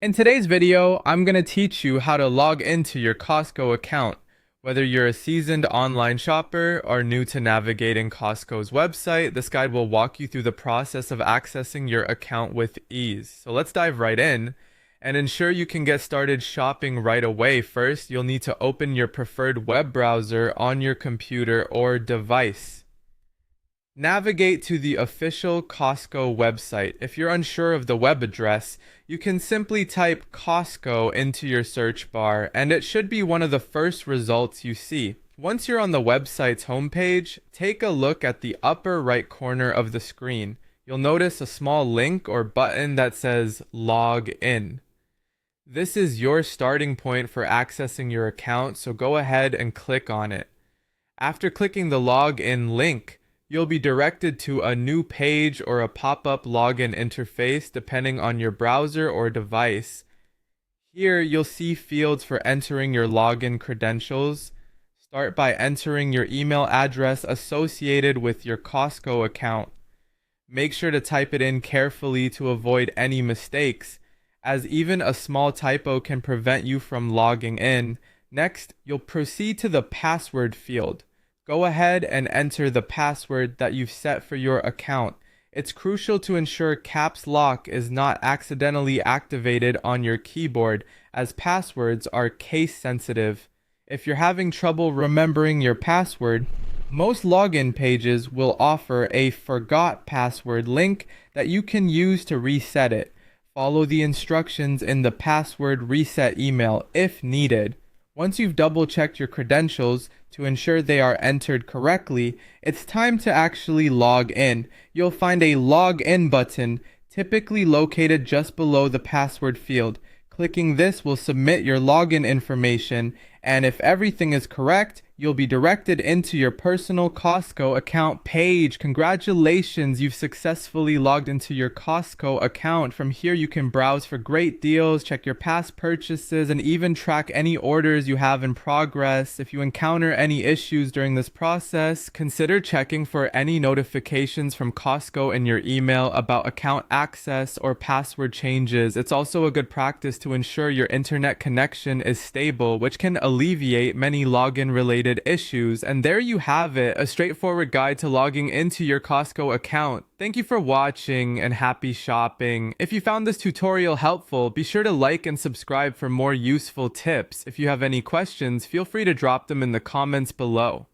In today's video, I'm going to teach you how to log into your Costco account. Whether you're a seasoned online shopper or new to navigating Costco's website, this guide will walk you through the process of accessing your account with ease. So let's dive right in and ensure you can get started shopping right away. First, you'll need to open your preferred web browser on your computer or device. Navigate to the official Costco website. If you're unsure of the web address, you can simply type Costco into your search bar, and it should be one of the first results you see. Once you're on the website's homepage, take a look at the upper right corner of the screen. You'll notice a small link or button that says Log In. This is your starting point for accessing your account, so go ahead and click on it. After clicking the login link, you'll be directed to a new page or a pop-up login interface depending on your browser or device. Here, you'll see fields for entering your login credentials. Start by entering your email address associated with your Costco account. Make sure to type it in carefully to avoid any mistakes, as even a small typo can prevent you from logging in. Next, you'll proceed to the password field. Go ahead and enter the password that you've set for your account. It's crucial to ensure caps lock is not accidentally activated on your keyboard, as passwords are case sensitive. If you're having trouble remembering your password, most login pages will offer a forgot password link that you can use to reset it. Follow the instructions in the password reset email if needed. Once you've double-checked your credentials to ensure they are entered correctly, it's time to actually log in. You'll find a Log In button, typically located just below the password field. Clicking this will submit your login information, and if everything is correct, you'll be directed into your personal Costco account page. Congratulations, you've successfully logged into your Costco account. From here, you can browse for great deals, check your past purchases, and even track any orders you have in progress. If you encounter any issues during this process, consider checking for any notifications from Costco in your email about account access or password changes. It's also a good practice to ensure your internet connection is stable, which can alleviate many login-related issues. And there you have it, a straightforward guide to logging into your Costco account. Thank you for watching and happy shopping. If you found this tutorial helpful, be sure to like and subscribe for more useful tips. If you have any questions, feel free to drop them in the comments below.